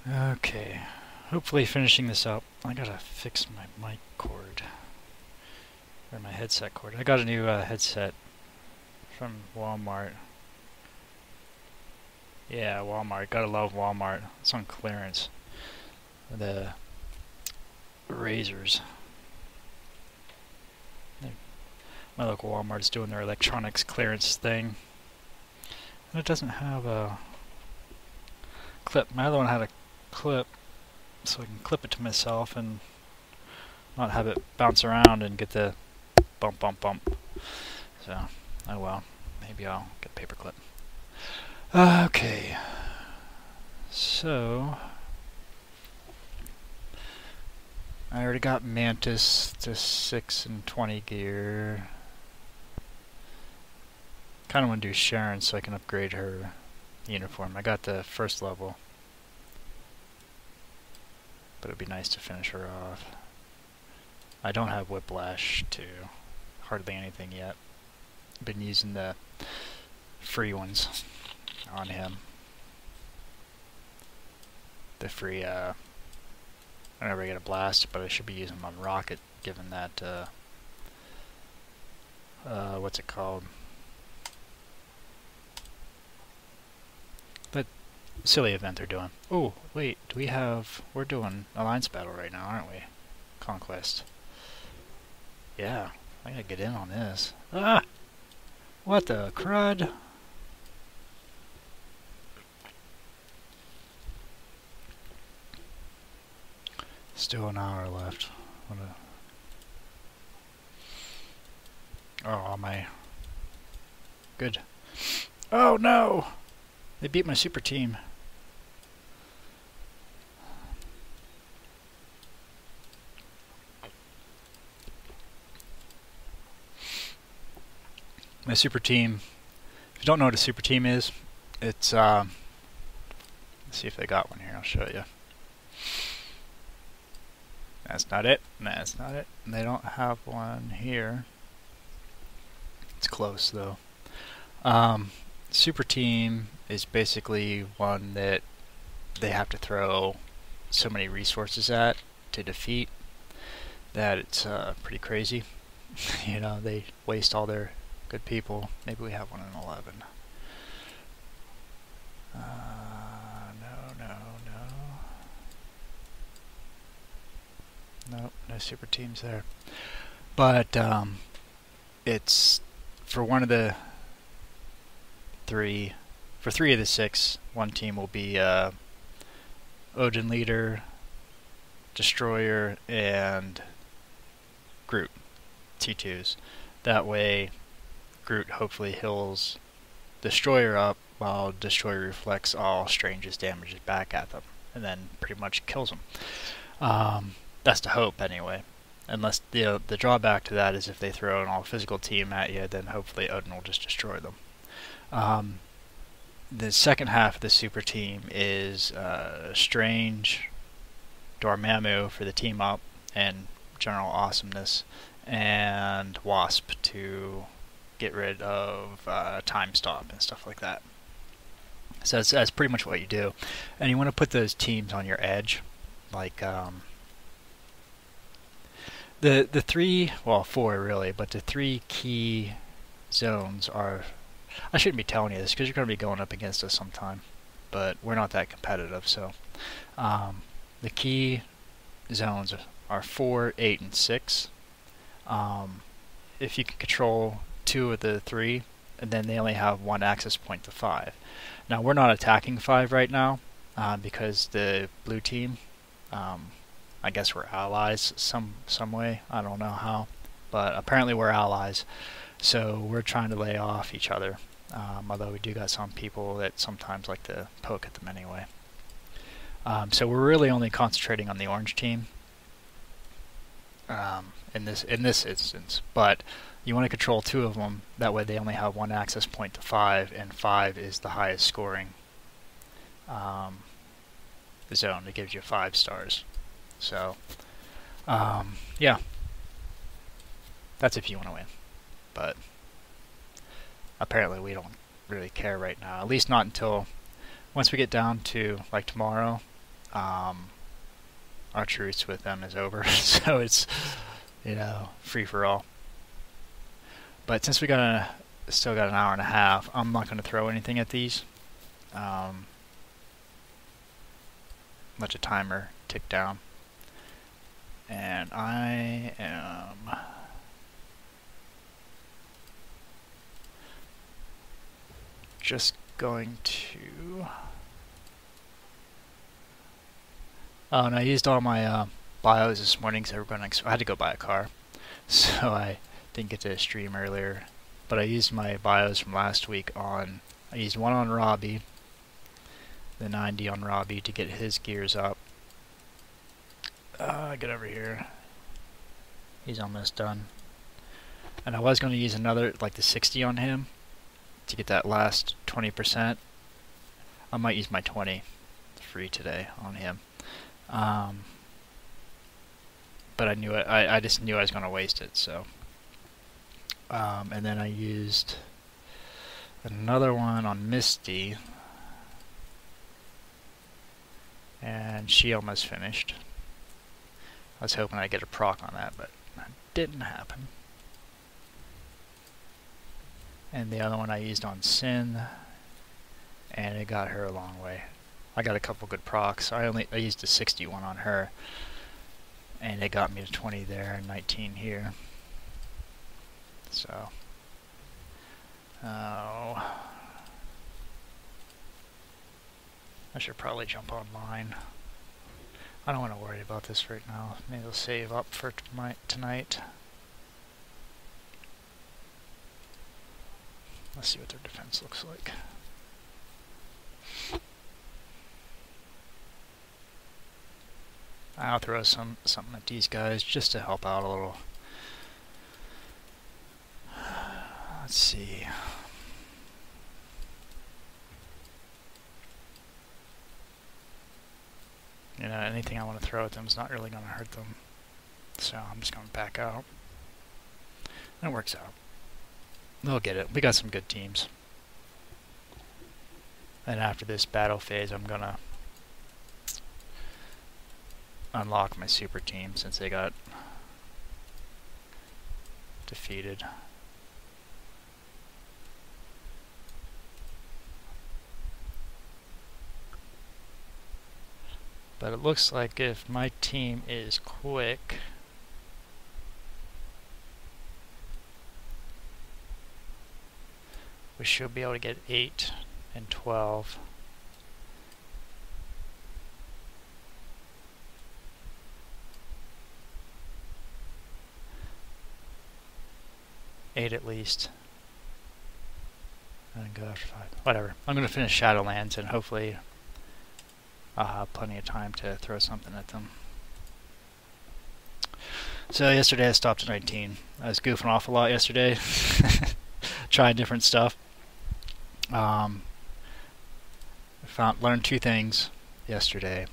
Okay, hopefully finishing this up. I gotta fix my mic cord, or my headset cord. I got a new headset from Walmart. Yeah, Walmart. Gotta love Walmart. It's on clearance. The razors. My local Walmart's doing their electronics clearance thing. And it doesn't have a clip. My other one had a clip, so I can clip it to myself and not have it bounce around and get the bump, bump, bump. So, oh well. Maybe I'll get a paper clip. Okay. So, I already got Mantis to 6 and 20 gear. Kind of want to do Sharon so I can upgrade her uniform. I got the first level, but it'd be nice to finish her off. I don't have Whiplash to hardly anything yet. I've been using the free ones on him. The free, I never get a blast, but I should be using them on Rocket, given that, what's it called? That silly event they're doing. Oh, wait, we're doing Alliance Battle right now, aren't we? Conquest. Yeah, I gotta get in on this. Ah! What the crud? Still an hour left. Oh, my... Good. Oh no! They beat my super team. My super team, if you don't know what a super team is, it's, let's see if they got one here, I'll show you. That's not it, that's not it. And they don't have one here. It's close though. Super team is basically one that they have to throw so many resources at to defeat that it's pretty crazy. You know, they waste all their good people. Maybe we have one in 11. Nope, no super teams there. But it's for one of the three. For 3 of the 6, one team will be Odin Leader, Destroyer, and Groot. T2s. That way, Groot hopefully heals Destroyer up, while Destroyer reflects all Strange's damages back at them, and then pretty much kills them. That's the hope, anyway. Unless the drawback to that is if they throw an all-physical team at you, then hopefully Odin will just destroy them. The second half of the super team is Strange, Dormammu for the team up and general awesomeness, and Wasp to get rid of time stop and stuff like that. So that's pretty much what you do. And you want to put those teams on your edge, like the 3, well 4 really, but the 3 key zones are, I shouldn't be telling you this because you're going to be going up against us sometime, but we're not that competitive. So the key zones are 4, 8, and 6. If you can control 2 of the 3, and then they only have 1 access point to 5. Now we're not attacking 5 right now because the blue team, I guess we're allies some way. I don't know how, but apparently we're allies. So we're trying to lay off each other. Although we do got some people that sometimes like to poke at them anyway. So we're really only concentrating on the orange team in this instance. But you want to control 2 of them. That way they only have 1 access point to 5, and 5 is the highest scoring zone. It gives you 5 stars. So yeah, that's if you want to win. But apparently we don't really care right now. At least not until once we get down to like tomorrow. our truce with them is over. So it's, you know, free for all. But since we still got an hour and a half, I'm not going to throw anything at these. Let the timer tick down. And I am just going to... Oh, and I used all my bios this morning because I had to go buy a car. So I didn't get to stream earlier. But I used my bios from last week on... I used one on Robbie, the 90 on Robbie to get his gears up. Get over here. He's almost done. And I was going to use another, like the 60 on him to get that last 20%. I might use my 20 free today on him. But I knew it. I just knew I was going to waste it. So, and then I used another one on Misty, and she almost finished. I was hoping I'd get a proc on that, but that didn't happen. And the other one I used on Sin, and it got her a long way. I got a couple good procs. I used a 61 on her, and it got me to 20 there and 19 here. So, I should probably jump online. I don't want to worry about this right now. Maybe I'll save up for tonight. Let's see what their defense looks like. I'll throw something at these guys just to help out a little. Let's see. You know, anything I want to throw at them is not really going to hurt them. So I'm just going to back out. And it works out. They'll get it. We got some good teams. And after this battle phase, I'm going to unlock my super team since they got defeated. But it looks like if my team is quick, we should be able to get 8 and 12. Eight at least. And go after 5. Whatever. I'm going to finish Shadowlands and hopefully I'll have plenty of time to throw something at them. So yesterday I stopped at 19. I was goofing off a lot yesterday. Trying different stuff. Learned 2 things yesterday.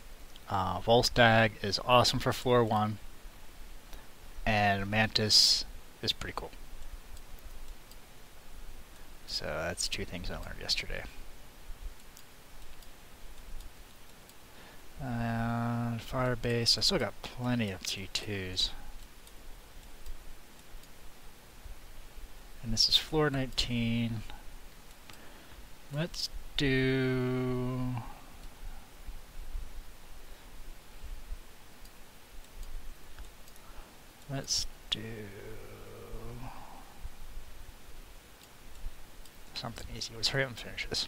Volstagg is awesome for floor 1. And Mantis is pretty cool. So that's 2 things I learned yesterday. Firebase, I still got plenty of G2s. And this is floor 19. Let's do... something easy. Let's hurry up and finish this.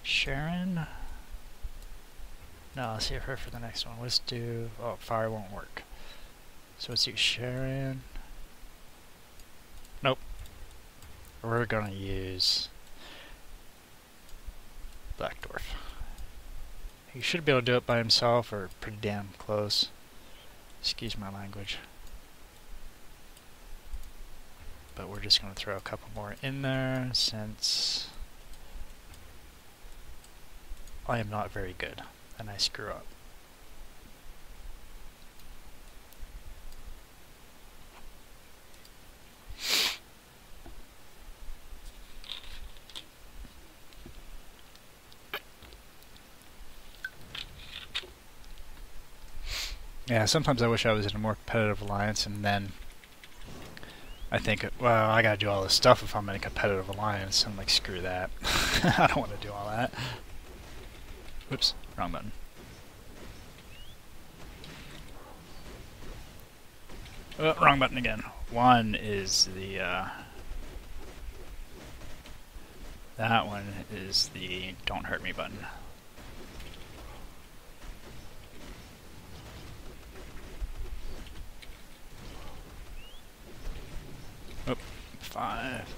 Sharon? No, I'll save her for the next one. Let's do... Oh, fire won't work. So let's do Sharon. Nope. We're gonna use Blackdwarf. He should be able to do it by himself, or pretty damn close. Excuse my language. But we're just gonna throw a couple more in there, since I am not very good, and I screw up. Yeah, sometimes I wish I was in a more competitive alliance, and then I think, well, I gotta do all this stuff if I'm in a competitive alliance. I'm like, screw that. I don't want to do all that. Whoops, wrong button. Oh, wrong button again. One is the, that one is the don't hurt me button. Oh, 5.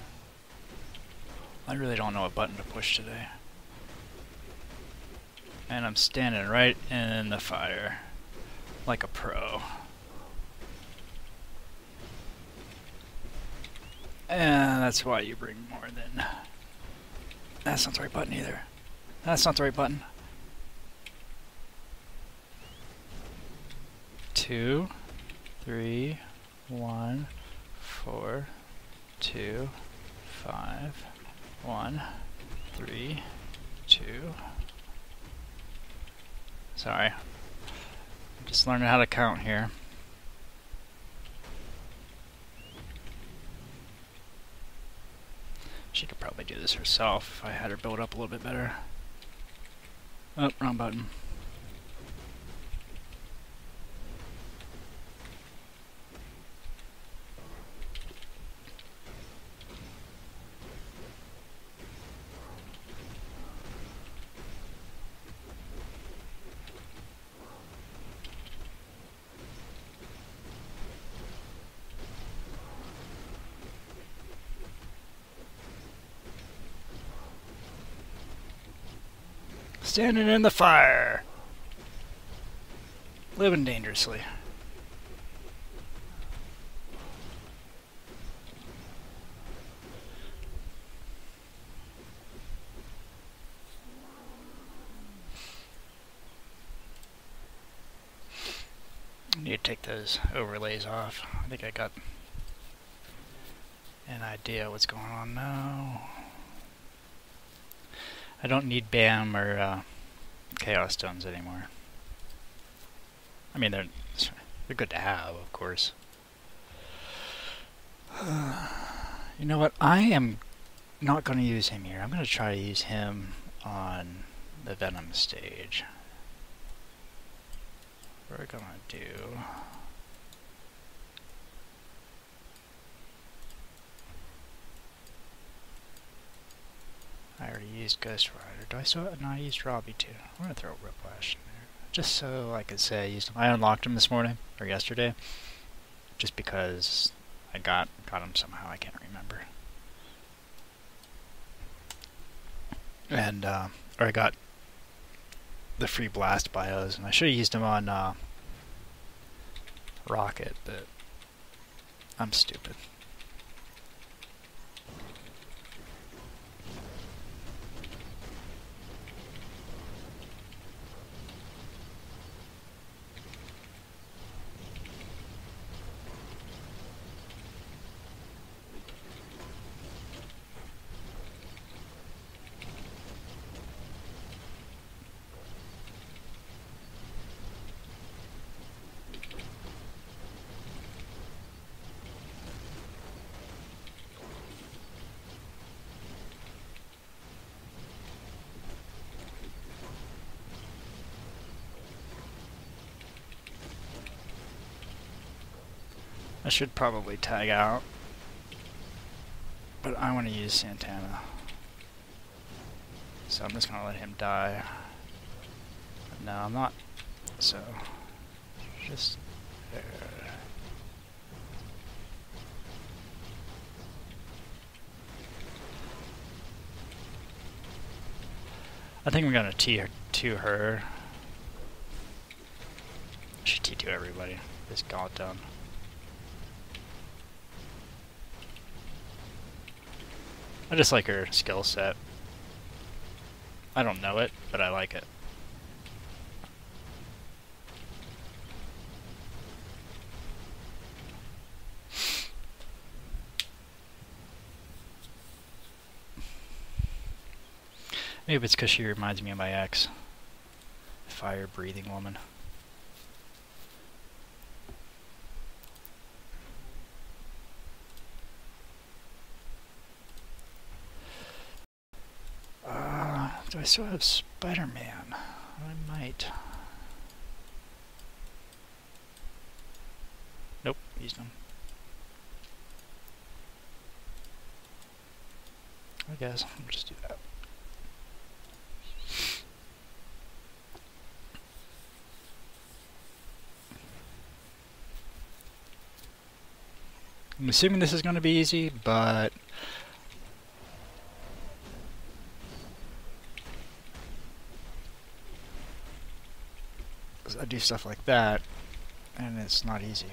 I really don't know what button to push today. And I'm standing right in the fire, like a pro. And that's why you bring more than... That's not the right button either. That's not the right button. 2, 3, 1, 4, 2, 5, 1, 3, 2. Sorry. I'm just learning how to count here. She could probably do this herself if I had her build up a little bit better. Oh, wrong button. Standing in the fire. Living dangerously. I need to take those overlays off. I think I got an idea what's going on now. I don't need BAM or Chaos Stones anymore. I mean, they're good to have, of course. You know what? I am not going to use him here. I'm going to try to use him on the Venom stage. What we're going to do... I already used Ghost Rider. Do I still? No, I used Robbie too. I'm gonna throw Whiplash in there, just so I could say I used him. I unlocked him this morning or yesterday, just because I got him somehow. I can't remember. And or I got the free blast bios, and I should have used him on Rocket, but I'm stupid. I should probably tag out, but I want to use Santana, so I'm just going to let him die. But no, I'm not, so just there. I think I'm going to T2 her. I should T2 everybody. Just got it done. I just like her skill set. I don't know it, but I like it. Maybe it's because she reminds me of my ex. Fire-breathing woman. Do I still have Spider-Man? I might. Nope, he's done. I guess I'll just do that. I'm assuming this is going to be easy, but I do stuff like that, and it's not easy.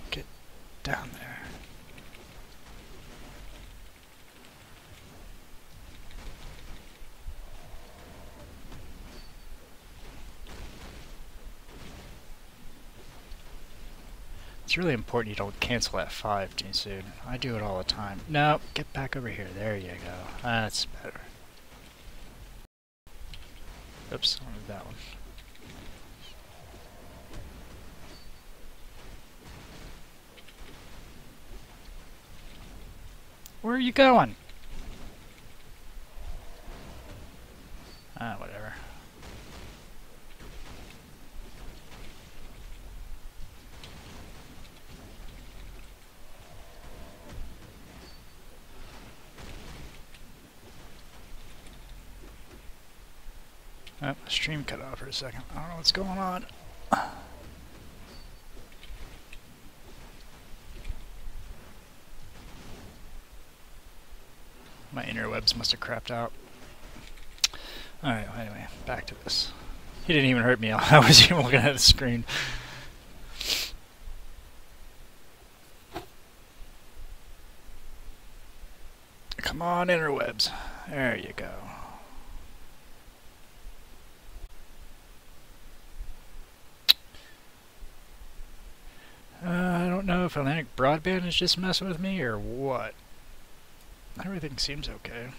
Get down there. It's really important you don't cancel at 5 too soon. I do it all the time. No, get back over here. There you go. That's better. Oops, I wanted that one. Where are you going? Whatever. Oh, stream cut off for a second. I don't know what's going on. My interwebs must have crapped out. Alright, anyway, back to this. He didn't even hurt me. I was even looking at the screen. Come on, interwebs. There you go. I don't know if Atlantic Broadband is just messing with me or what. Everything seems okay.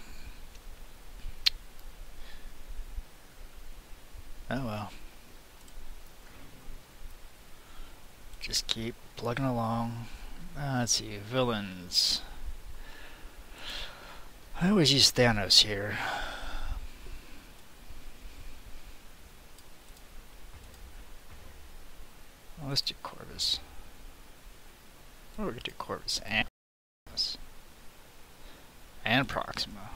Oh well. Just keep plugging along. Let's see, villains. I always use Thanos here. Well, let's do Corvus. Or we could do Corvus and Thanos. And Proxima.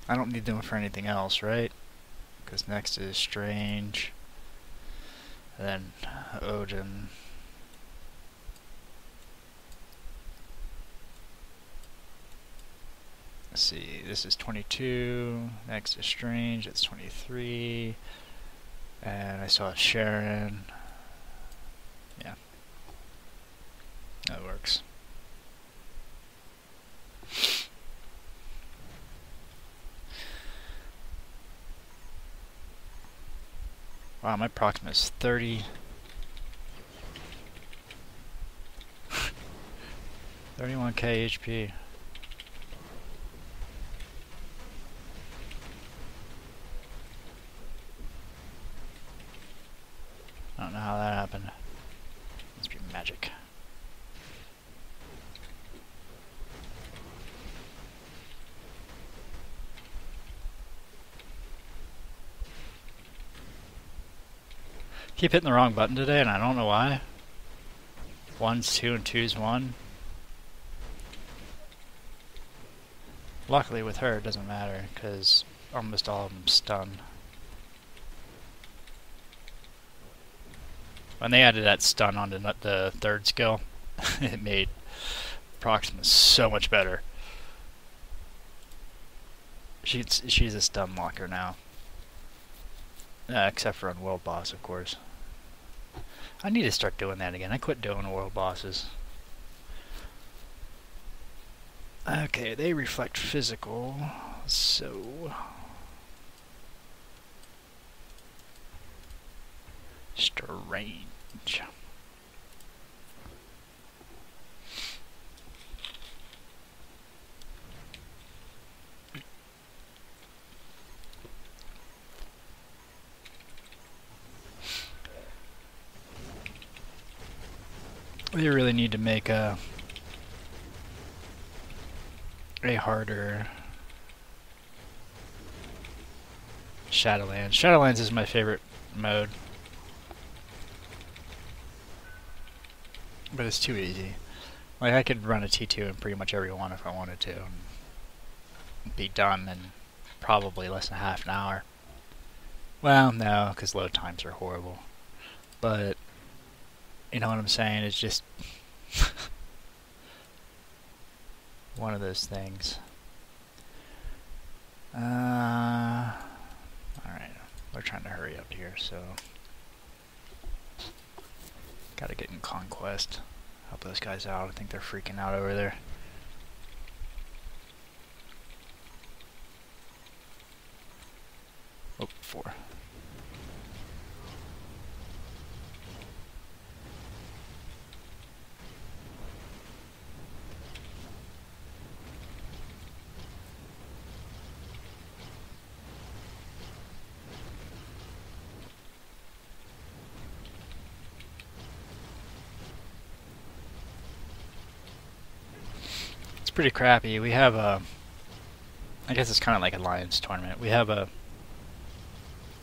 I don't need them for anything else, right? Because next is Strange. And then Odin. Let's see, this is 22. Next is Strange, it's 23. And I saw Sharon. Yeah. That works. Wow, my Proxima is 30. 31k HP. I don't know how that happened. Must be magic. Keep hitting the wrong button today, and I don't know why. 1's 2 and 2's 1. Luckily with her it doesn't matter, because almost all of them stun. When they added that stun onto the third skill, it made Proxima so much better. She's a stun locker now. Except for on world boss, of course. I need to start doing that again. I quit doing world bosses. Okay, they reflect physical, so... Strange. We really need to make a a harder Shadowlands. Shadowlands is my favorite mode, but it's too easy. Like, I could run a T2 in pretty much every one if I wanted to, and be done in probably less than half an hour. Well, no, because load times are horrible. But, you know what I'm saying? It's just one of those things. Alright, we're trying to hurry up here, so gotta get in Conquest. Help those guys out. I think they're freaking out over there. Oh, 4. Pretty crappy. We have a, I guess it's kind of like Alliance tournament. We have a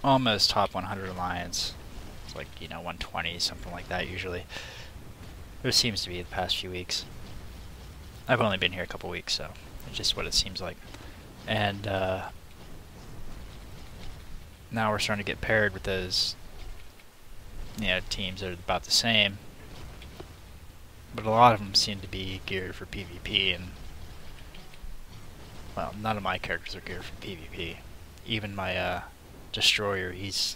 almost top 100 Alliance. It's like, you know, 120, something like that usually. There seems to be the past few weeks. I've only been here a couple weeks, so it's just what it seems like. And now we're starting to get paired with those, you know, teams that are about the same. But a lot of them seem to be geared for PvP, and well, none of my characters are geared for PvP. Even my Destroyer, he's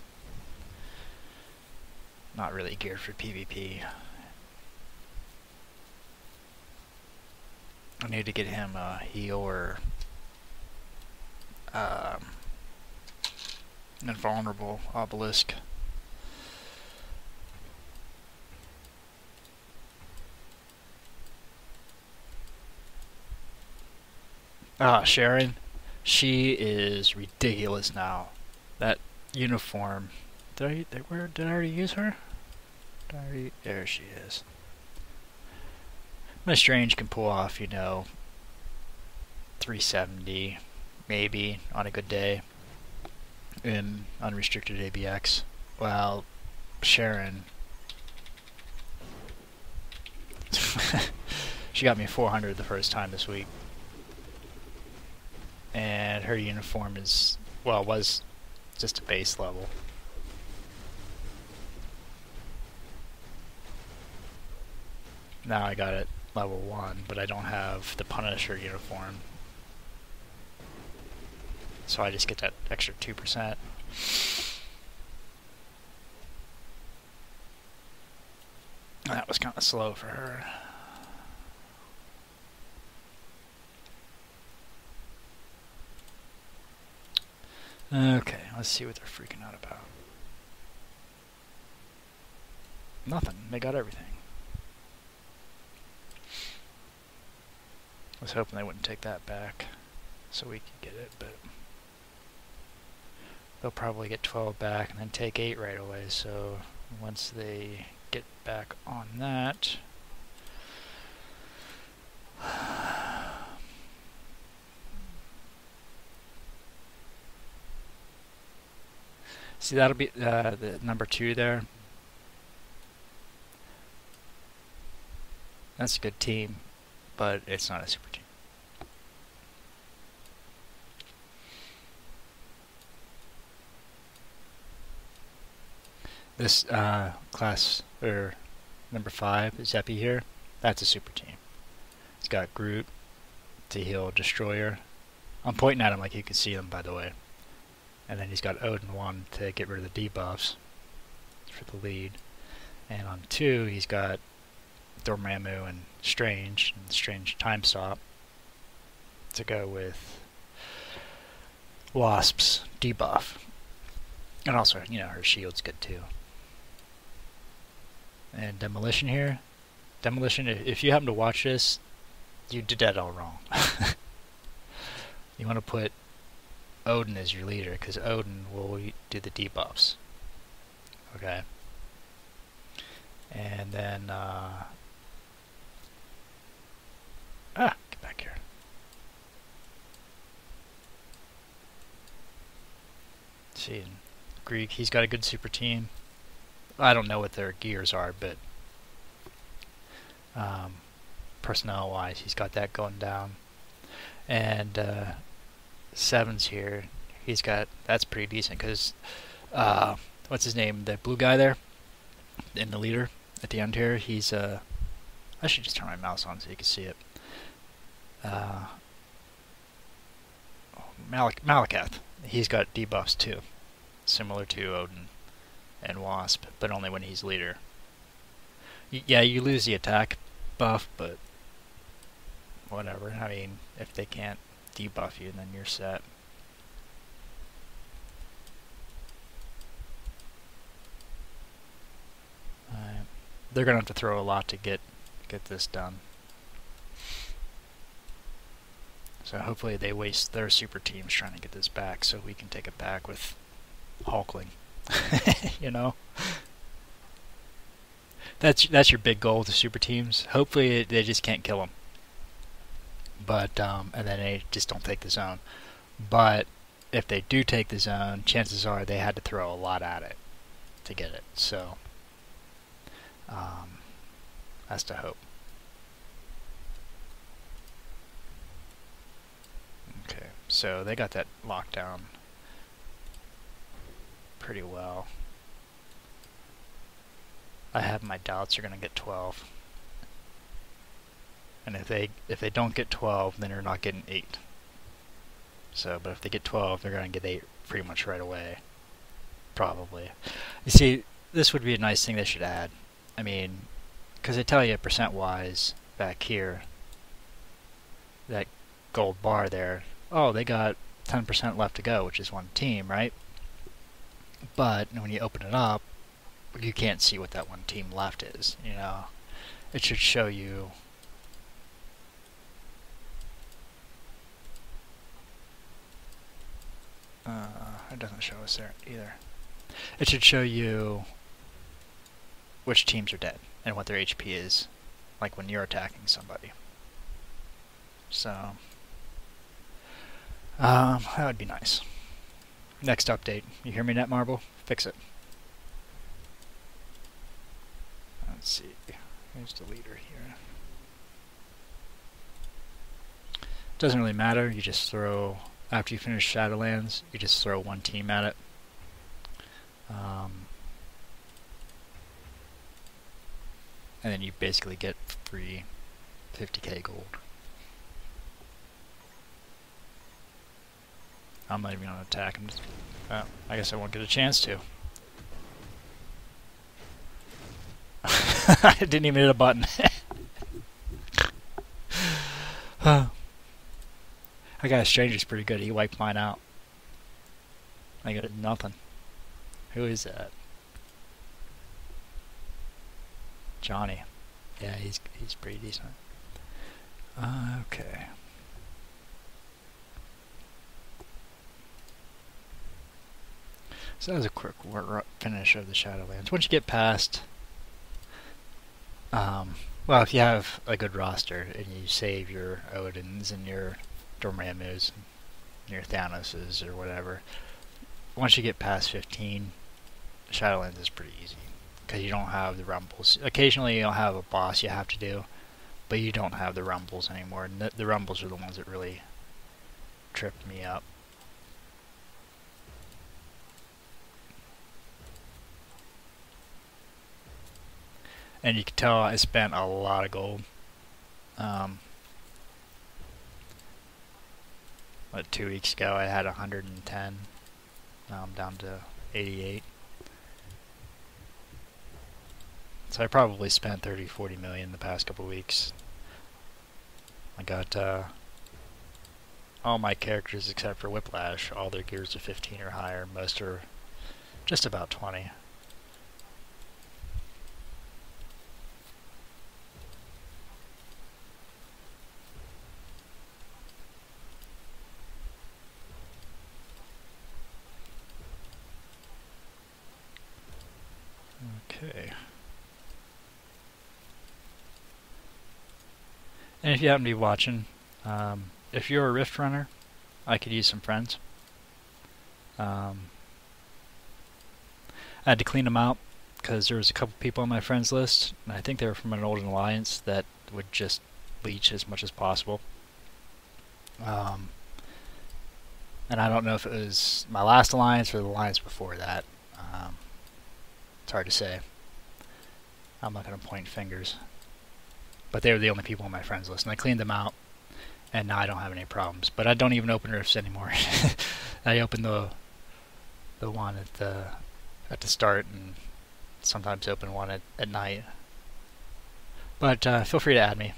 not really geared for PvP. I need to get him a heal or invulnerable obelisk. Sharon, she is ridiculous now. That uniform, did I already use her? There she is. My Strange can pull off, you know, 370, maybe, on a good day, in unrestricted ABX. Well, Sharon, she got me 400 the first time this week. And her uniform is, well, was just a base level. Now I got it level 1, but I don't have the Punisher uniform. So I just get that extra 2%. And that was kind of slow for her. Okay, let's see what they're freaking out about. Nothing. They got everything. I was hoping they wouldn't take that back so we could get it, but they'll probably get 12 back and then take 8 right away, so once they get back on that, see, that'll be the number 2 there. That's a good team, but it's not a super team. This class, or number 5, Zeppy here, that's a super team. It's got Groot to heal Destroyer. I'm pointing at him like you can see him, by the way. And then he's got Odin 1 to get rid of the debuffs for the lead. And on 2, he's got Dormammu and Strange Time Stop to go with Wasp's debuff. And also, you know, her shield's good too. And Demolition here. Demolition, if you happen to watch this, you did that all wrong. You want to put Odin as your leader, because Odin will do the debuffs. Okay. And then, get back here. see, Greek, he's got a good super team. I don't know what their gears are, but personnel-wise, he's got that going down. And Sevens here, he's got, that's pretty decent because what's his name? The blue guy there in the leader at the end here. He's I should just turn my mouse on so you can see it. Malakath. He's got debuffs too, similar to Odin and Wasp, but only when he's leader. Yeah, you lose the attack buff, but whatever. I mean, if they can't debuff you, then you're set. They're gonna have to throw a lot to get this done. So hopefully they waste their super teams trying to get this back, so we can take it back with Hulkling. You know, that's your big goal with the super teams. Hopefully they just can't kill them, but and then they just don't take the zone. But if they do take the zone, chances are they had to throw a lot at it to get it. So that's to hope. Okay, so they got that locked down pretty well. I have my doubts they're gonna get 12. And if they don't get 12, then they're not getting 8. So, but if they get 12, they're gonna get 8 pretty much right away. Probably. You see, this would be a nice thing they should add. I mean, because they tell you percent-wise back here, that gold bar there, oh, they got 10% left to go, which is one team, right? But when you open it up, you can't see what that one team left is, you know. It should show you it doesn't show us there either. It should show you which teams are dead and what their HP is, like when you're attacking somebody. So that would be nice. Next update. You hear me, Netmarble? Fix it. Let's see. Here's the leader here. Doesn't really matter. You just throw, after you finish Shadowlands, you just throw one team at it. And then you basically get free 50k gold. I'm not even on attack. I'm just, I guess I won't get a chance to. I didn't even hit a button. That guy Stranger's pretty good. He wiped mine out. I got nothing. Who is that? Johnny. Yeah, he's pretty decent. Okay. So that was a quick finish of the Shadowlands. Once you get past, well, if you have a good roster and you save your Odins and your Dormammus and your Thanoses or whatever, once you get past 15, Shadowlands is pretty easy because you don't have the rumbles. Occasionally you'll have a boss you have to do, but you don't have the rumbles anymore. And the rumbles are the ones that really tripped me up. And you can tell I spent a lot of gold. Like 2 weeks ago I had 110. Now I'm down to 88. So I probably spent 30-40 million the past couple weeks. I got all my characters except for Whiplash, all their gears are 15 or higher. Most are just about 20. Okay. And if you happen to be watching, if you're a Rift runner, I could use some friends. I had to clean them out because there was a couple people on my friends list, and I think they were from an old alliance that would just leech as much as possible. And I don't know if it was my last alliance or the alliance before that. It's hard to say. I'm not going to point fingers. But they were the only people on my friends list, and I cleaned them out, and now I don't have any problems. But I don't even open rifts anymore. I open the one at the start, and sometimes open one at night. But feel free to add me.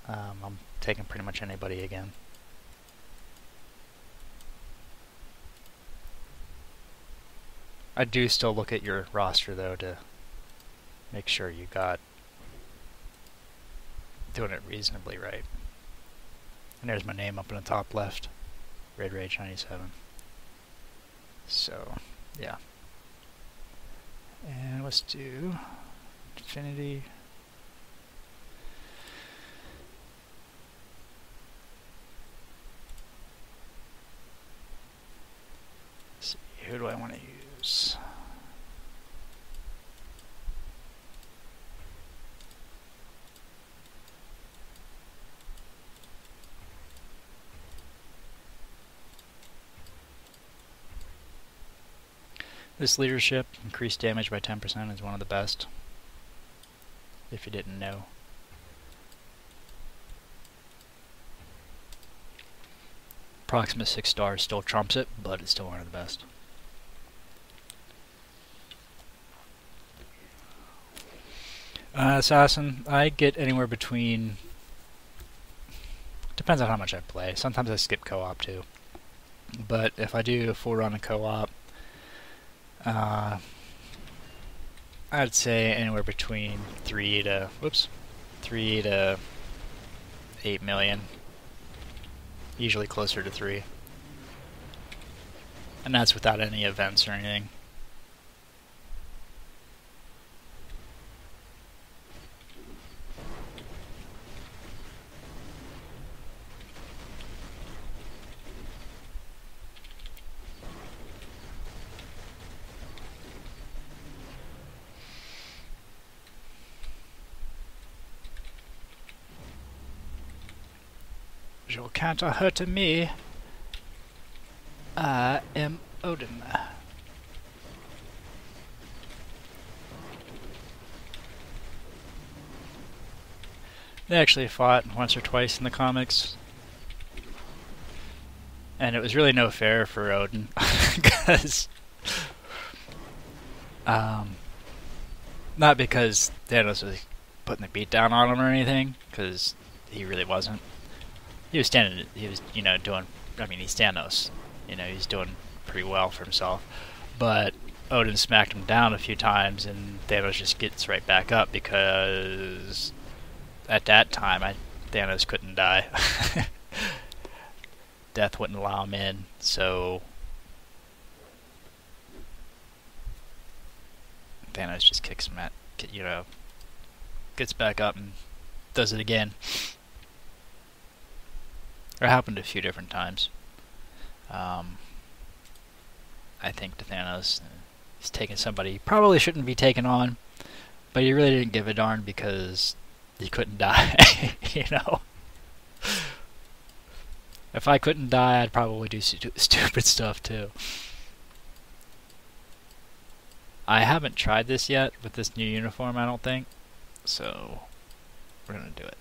I'm taking pretty much anybody again. I do still look at your roster though to make sure you got doing it reasonably right. And there's my name up in the top left, Red Rage 97. So yeah, and let's do Infinity. Let's see, who do I want to use? This leadership, increased damage by 10%, is one of the best, if you didn't know. Approximate 6 stars still trumps it, but it's still one of the best. Assassin, I get anywhere between... Depends on how much I play. Sometimes I skip co-op too. But if I do a full run of co-op, I'd say anywhere between 3 to 8 million. Usually closer to 3. And that's without any events or anything. You can't hurt me. I am Odin. They actually fought once or twice in the comics. And it was really no fair for Odin. Because... not because Thanos was putting the beat down on him or anything, because he really wasn't. He was, you know, doing, I mean, he's Thanos. You know, he's doing pretty well for himself. But Odin smacked him down a few times, and Thanos just gets right back up, because at that time, Thanos couldn't die. Death wouldn't allow him in, so Thanos just kicks him you know, gets back up and does it again. It happened a few different times. I think to Thanos, he's taking somebody he probably shouldn't be taking on, but he really didn't give a darn because he couldn't die. You know, if I couldn't die, I'd probably do stupid stuff too. I haven't tried this yet with this new uniform, I don't think, so we're gonna do it.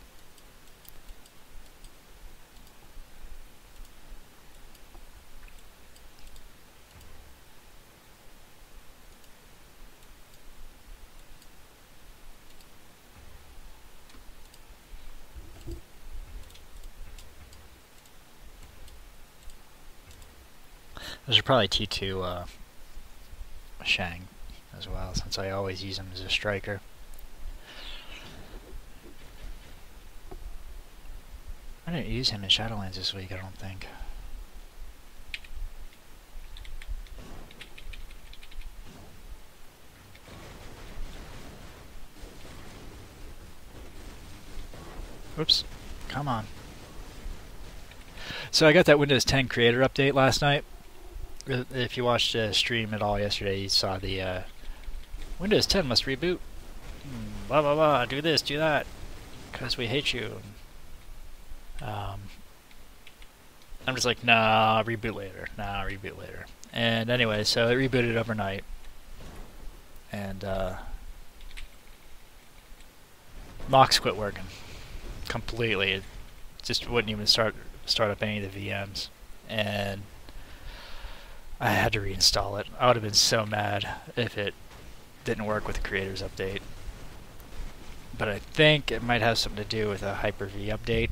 I should probably T2 Shang as well, since I always use him as a striker. I didn't use him in Shadowlands this week, I don't think. Oops, come on. So I got that Windows 10 Creator update last night. if you watched the stream at all yesterday, you saw the Windows 10 must reboot. Blah blah blah. Do this, do that, because we hate you. I'm just like, nah, reboot later. Nah, reboot later. And anyway, so it rebooted overnight, and Nox quit working completely. It just wouldn't even start up any of the VMs, and I had to reinstall it. I would have been so mad if it didn't work with the Creators update. But I think it might have something to do with a Hyper-V update,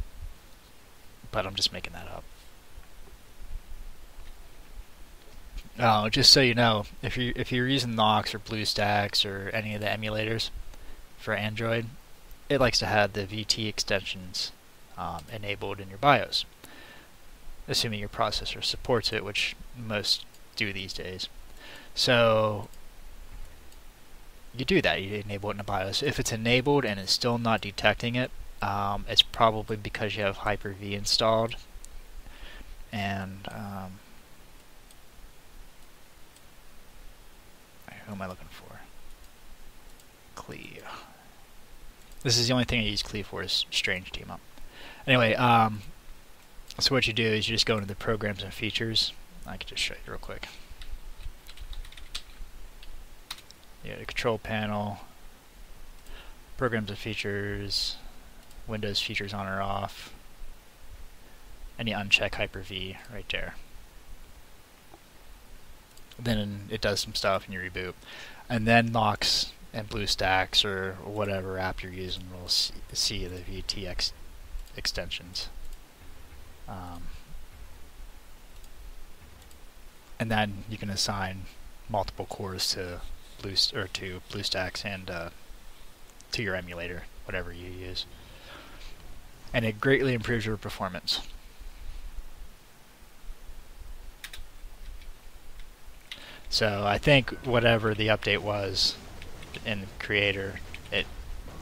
but I'm just making that up. Oh, just so you know, if you're using Nox or BlueStacks or any of the emulators for Android, it likes to have the VT extensions enabled in your BIOS, assuming your processor supports it, which most do these days. So you do that, you enable it in the BIOS. If it's enabled and it's still not detecting it, it's probably because you have Hyper-V installed, and who am I looking for? Clee. This is the only thing I use Clee for, is Strange Team Up. Anyway, so what you do is you just go into the Programs and Features. I can just show you real quick. Yeah, the Control Panel, Programs and Features, Windows Features on or off, and you uncheck Hyper-V right there. Then it does some stuff and you reboot. And then Nox and BlueStacks or whatever app you're using will see the VT extensions. And then you can assign multiple cores to BlueStacks and to your emulator, whatever you use. And it greatly improves your performance. So I think whatever the update was in the Creator, it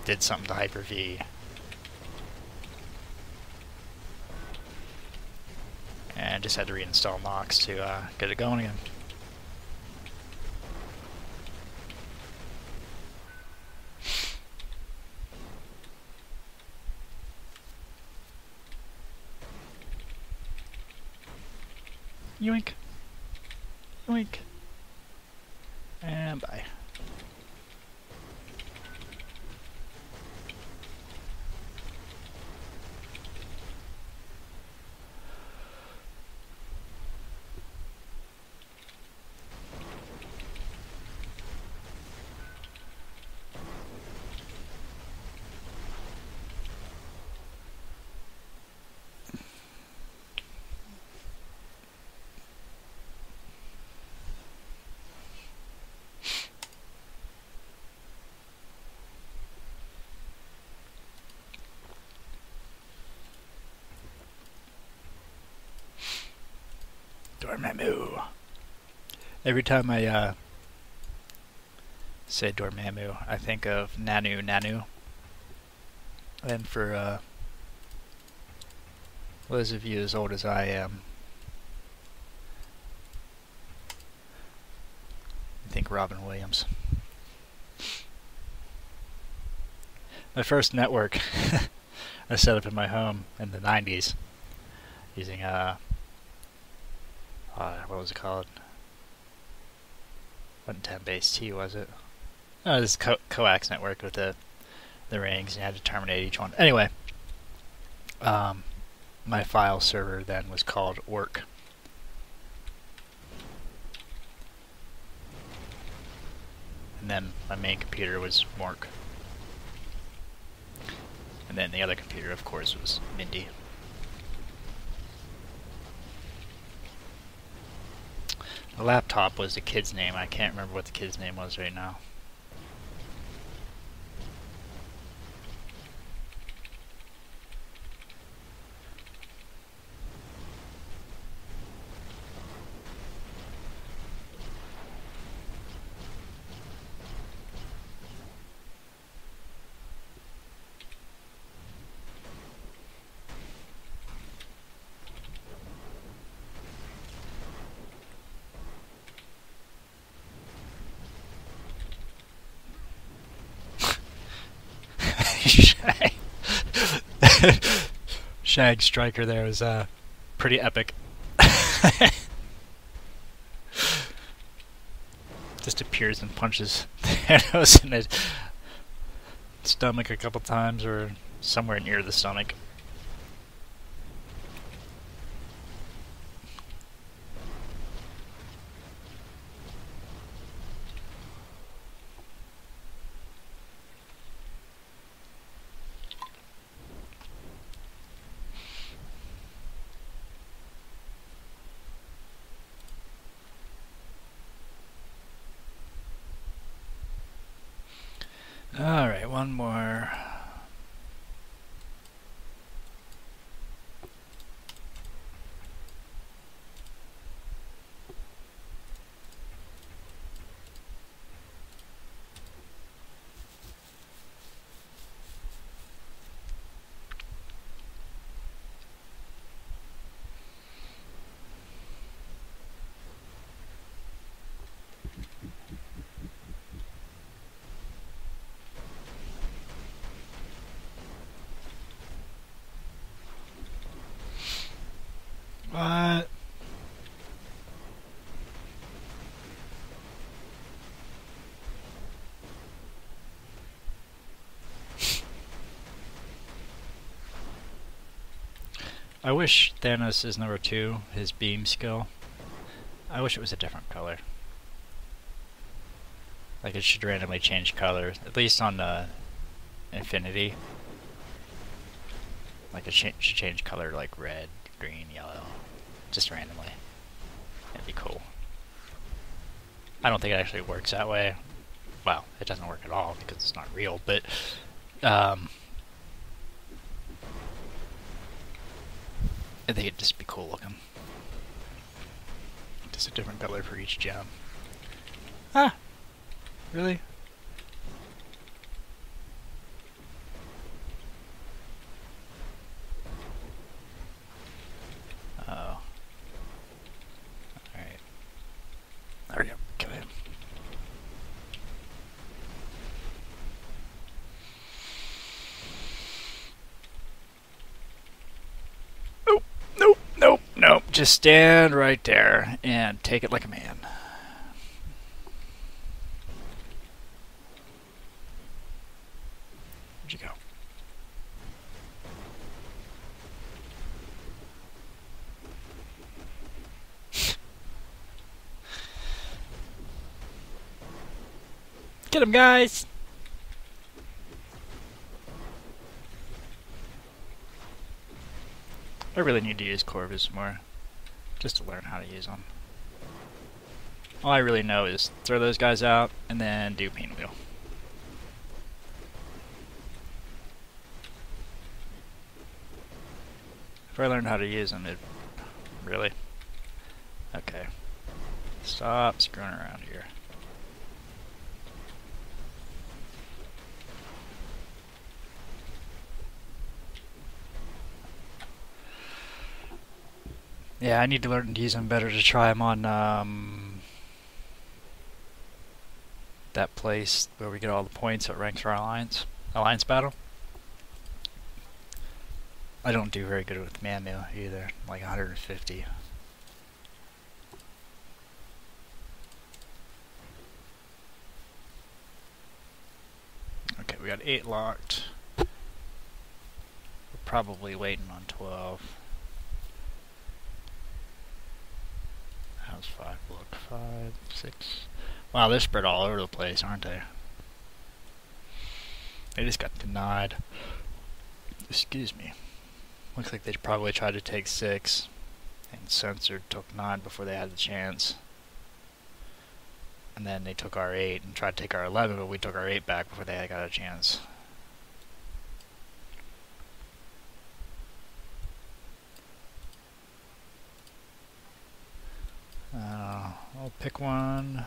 did something to Hyper-V. And just had to reinstall Nox to get it going again. Yoink. Yoink. And bye. Dormammu. Every time I say Dormammu, I think of Nanu. And for those of you as old as I am, I think Robin Williams. My first network I set up in my home in the 90s using what was it called? Wasn't 10 base T, was it? Oh, this coax network with the rings, and you had to terminate each one. Anyway, my file server then was called Orc. And then my main computer was Mork. And then the other computer, of course, was Mindy. The laptop was the kid's name. I can't remember what the kid's name was right now. Shag Striker there was pretty epic. Just appears and punches Thanos in the stomach a couple times, or somewhere near the stomach. Alright, one more. What? I wish Thanos' number 2, his beam skill, I wish it was a different color. Like it should randomly change color, at least on Infinity. Like it should change color like red, green, yellow, just randomly. That'd be cool. I don't think it actually works that way. Well, it doesn't work at all because it's not real, but I think it'd just be cool looking. Just a different color for each gem. Ah! Really? Oh. Alright. There we go. Kill him. Nope, nope, nope, nope. Just stand right there and take it like a man. Where'd you go? Get him, guys! I really need to use Corvus more, just to learn how to use them. All I really know is throw those guys out and then do Pinwheel. If I learned how to use them, it really. Okay. Stop screwing around here. Yeah, I need to learn to use them better to try them on that place where we get all the points that ranks our alliance battle. I don't do very good with Mamu either, like 150. Okay, we got 8 locked. We're probably waiting on 12. How's 5 look? 5, 6. Wow, they're spread all over the place, aren't they? They just got denied. Excuse me. Looks like they probably tried to take 6 and censored, took 9 before they had the chance. And then they took our 8 and tried to take our 11, but we took our 8 back before they got a chance. I'll pick one.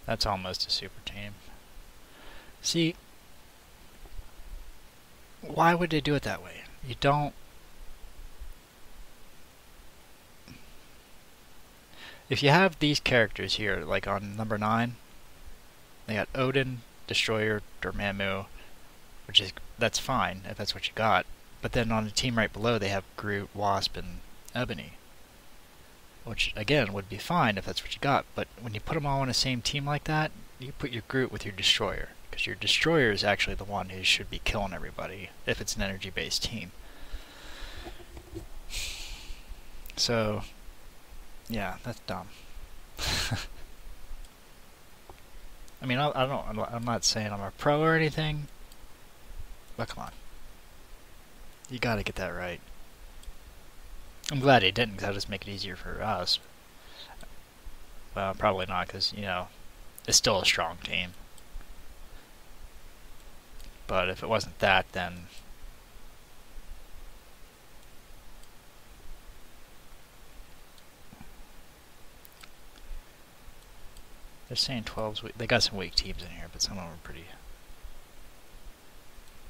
That's almost a super team. See, why would they do it that way? You don't... If you have these characters here, like on number 9, they got Odin, Destroyer, Dormammu, that's fine if that's what you got. But then on the team right below, they have Groot, Wasp, and Ebony, which again would be fine if that's what you got. But when you put them all on the same team like that, you put your Groot with your Destroyer, because your Destroyer is actually the one who should be killing everybody if it's an energy-based team. So, yeah, that's dumb. I mean, I'm not saying I'm a pro or anything, but come on, you got to get that right. I'm glad he didn't, because that'll just make it easier for us. Well, probably not, because, you know, it's still a strong team. But if it wasn't that, then they're saying 12's weak. They got some weak teams in here, but some of them are pretty.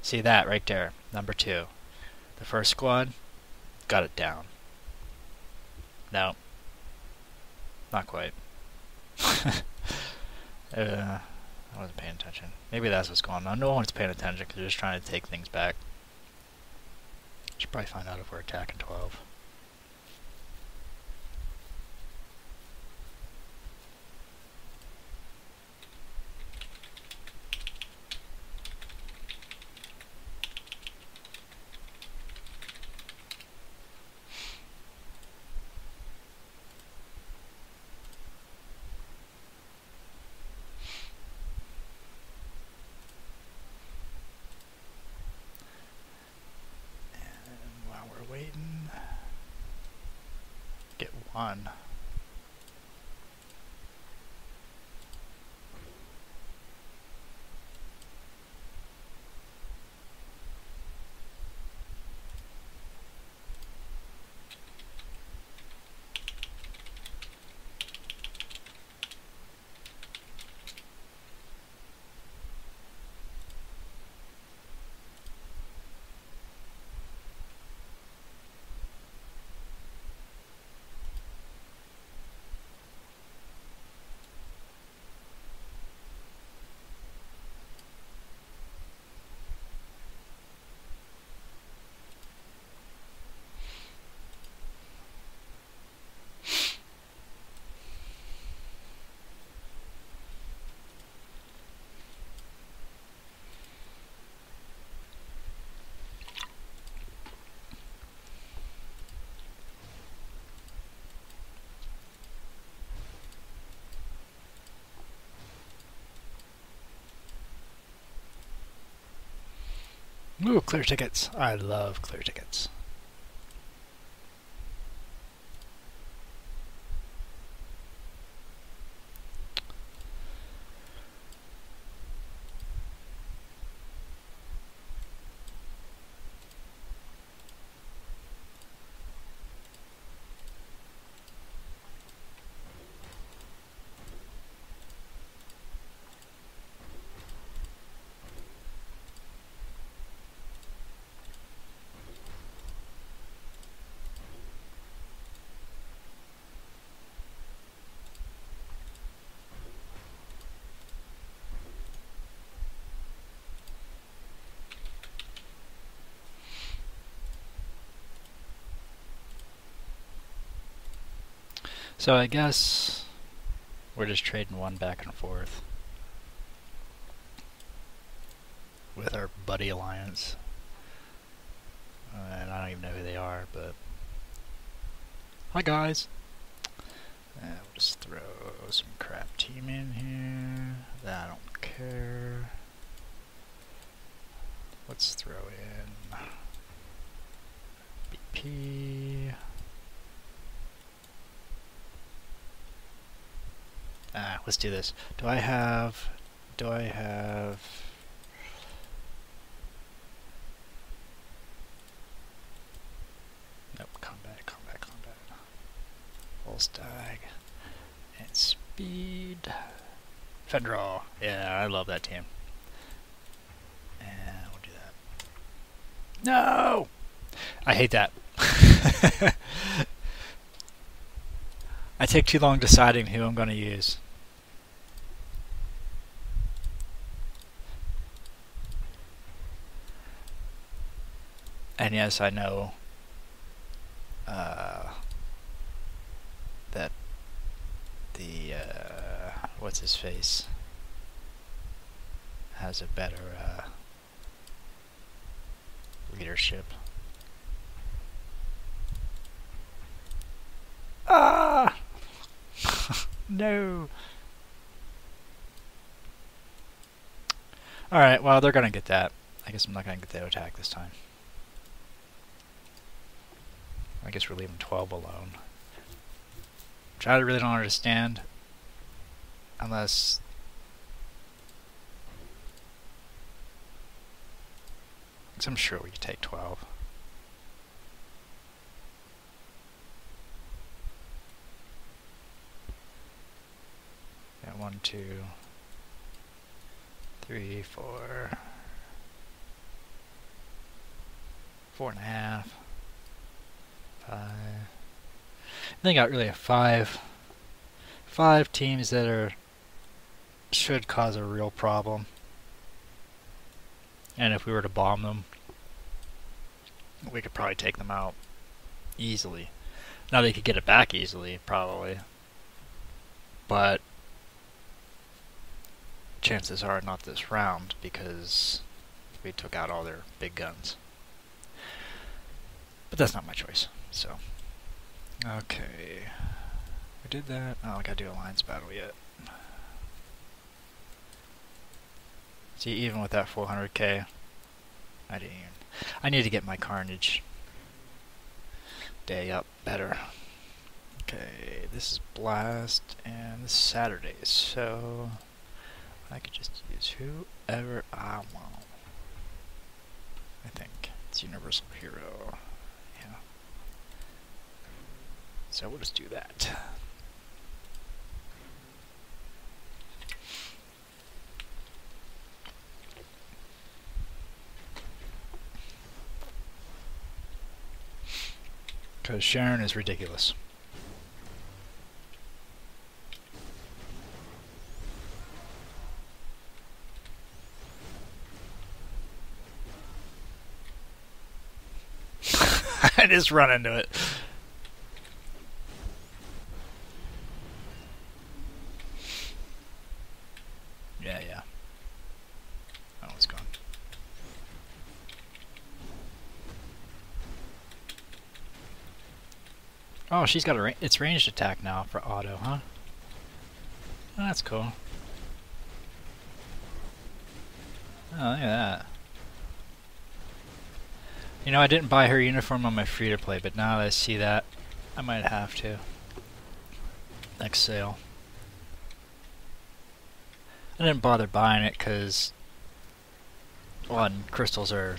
See that right there, number 2. The first squad got it down. No, not quite. I wasn't paying attention. Maybe that's what's going on. No one's paying attention because they're just trying to take things back. Should probably find out if we're attacking 12. Get one. Ooh, clear tickets. I love clear tickets. So I guess we're just trading one back and forth with our buddy alliance. And I don't even know who they are, but hi guys. We'll just throw some crap team in here. I don't care. Let's throw in BP. Let's do this. Do I have nope, combat. Full stag and speed. Fendraw. Yeah, I love that team. And we'll do that. No! I hate that. I take too long deciding who I'm going to use. And yes, I know that the what's his face has a better leadership. Ah! No. Alright, well, they're gonna get that. I guess I'm not gonna get the attack this time. I guess we're leaving 12 alone. Which I really don't understand. Unless... because I'm sure we could take 12. Yeah, 1, 2, 3, 4, 4.5, 5. I think I really have five teams that should cause a real problem. And if we were to bomb them, we could probably take them out easily. Now they could get it back easily, probably. But chances are not this round because we took out all their big guns. But that's not my choice, so. Okay. We did that. Oh, I gotta do alliance battle yet. See, even with that 400k, I didn't even... I need to get my Carnage day up better. Okay, this is Blast, and this is Saturday, so I could just use whoever I want. I think it's Universal Hero. Yeah. So we'll just do that. Because Sharon is ridiculous. I just run into it. Yeah. Oh, it's gone. Oh, she's got it's ranged attack now for auto, huh? Oh, that's cool. Oh, look at that. You know, I didn't buy her uniform on my free-to-play, but now that I see that, I might have to. Next sale. I didn't bother buying it because, one, crystals are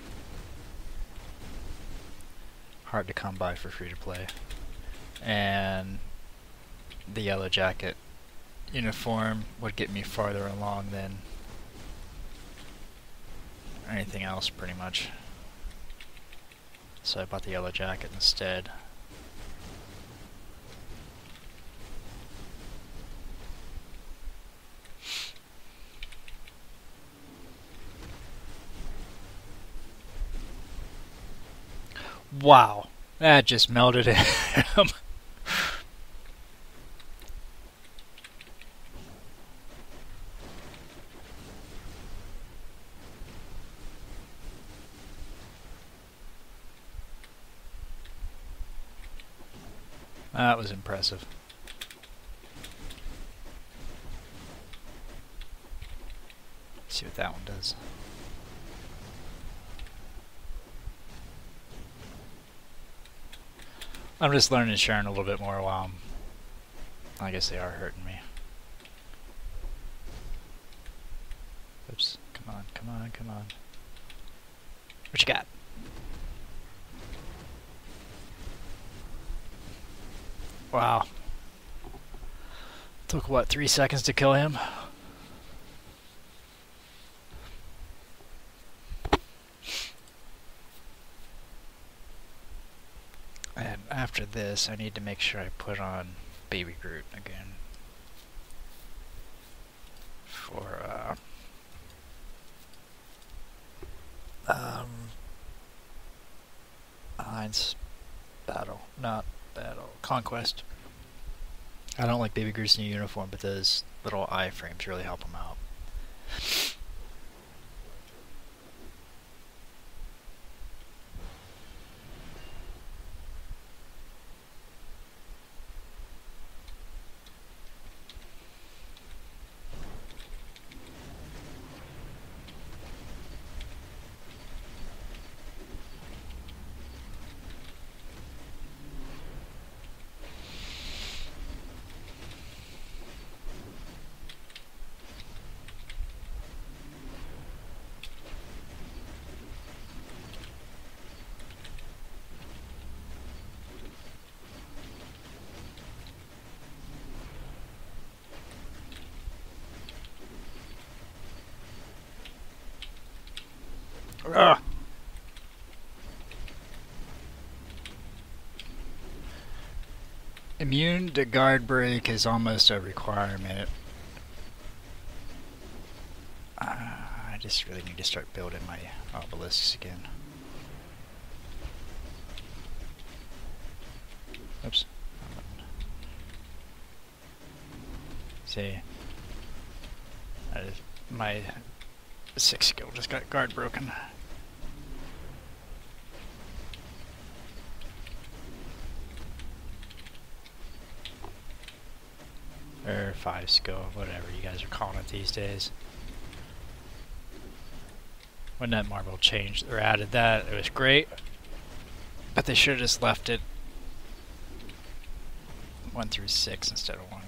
hard to come by for free-to-play. And the yellow jacket uniform would get me farther along than anything else, pretty much. So I bought the yellow jacket instead. Wow, that just melted him. That was impressive. Let's see what that one does. I'm just learning Sharon a little bit more while I guess they are hurting me. Oops. Come on. What you got? Wow. Took what, 3 seconds to kill him? And after this, I need to make sure I put on Baby Groot again. For, Alliance battle, not battle, Conquest. I don't like Baby Groot's new uniform, but those little iframes really help him out. Ugh. Immune to guard break is almost a requirement. I just really need to start building my obelisks again. Oops. See, my 6 skill just got guard broken. Or 5 skill, whatever you guys are calling it these days. When that Marvel changed or added that, it was great. But they should have just left it 1 through 6 instead of 1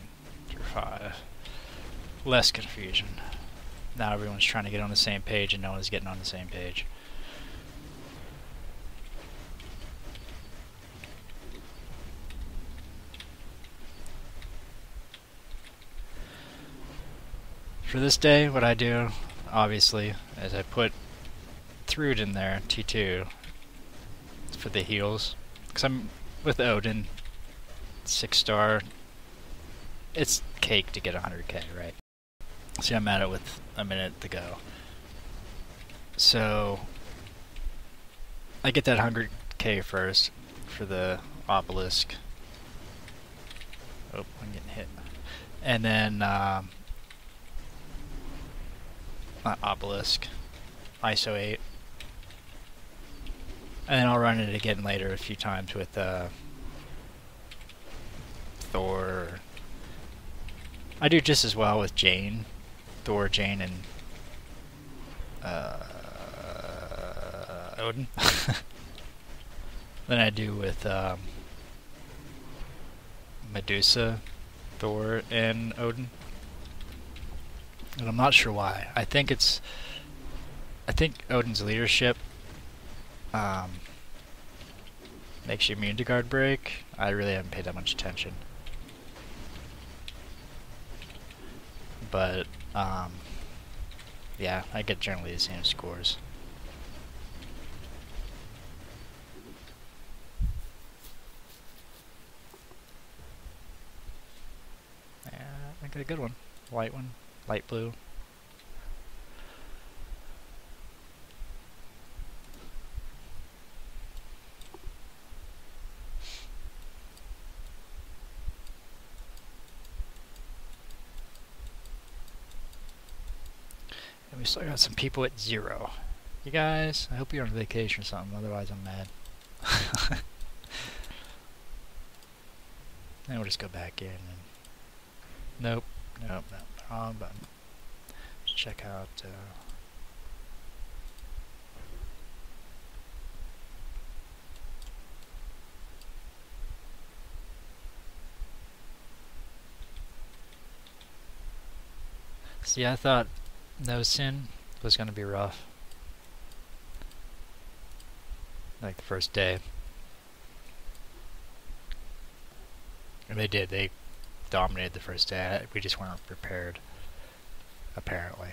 through 5. Less confusion. Now everyone's trying to get on the same page and no one's getting on the same page. For this day, what I do, obviously, is I put Thrud in there, T2, for the heals. Because I'm with Odin, 6-star, it's cake to get 100k, right? See, I'm at it with a minute to go. So, I get that 100k first for the obelisk. Oh, I'm getting hit. And then, not obelisk, ISO 8. And then I'll run it again later a few times with Thor. I do just as well with Jane. Thor, Jane, and Odin. Than I do with Medusa, Thor, and Odin. And I'm not sure why. I think Odin's leadership makes you immune to guard break. I really haven't paid that much attention. But yeah, I get generally the same scores. Yeah, I got a good one. White one, light blue. And we still got some people at 0. You guys, I hope you're on vacation or something, otherwise I'm mad. Then we'll just go back in and... Nope, wrong button. Check out... See, I thought No Sin was going to be rough. Like the first day. And they did. They dominated the first day. We just weren't prepared, apparently.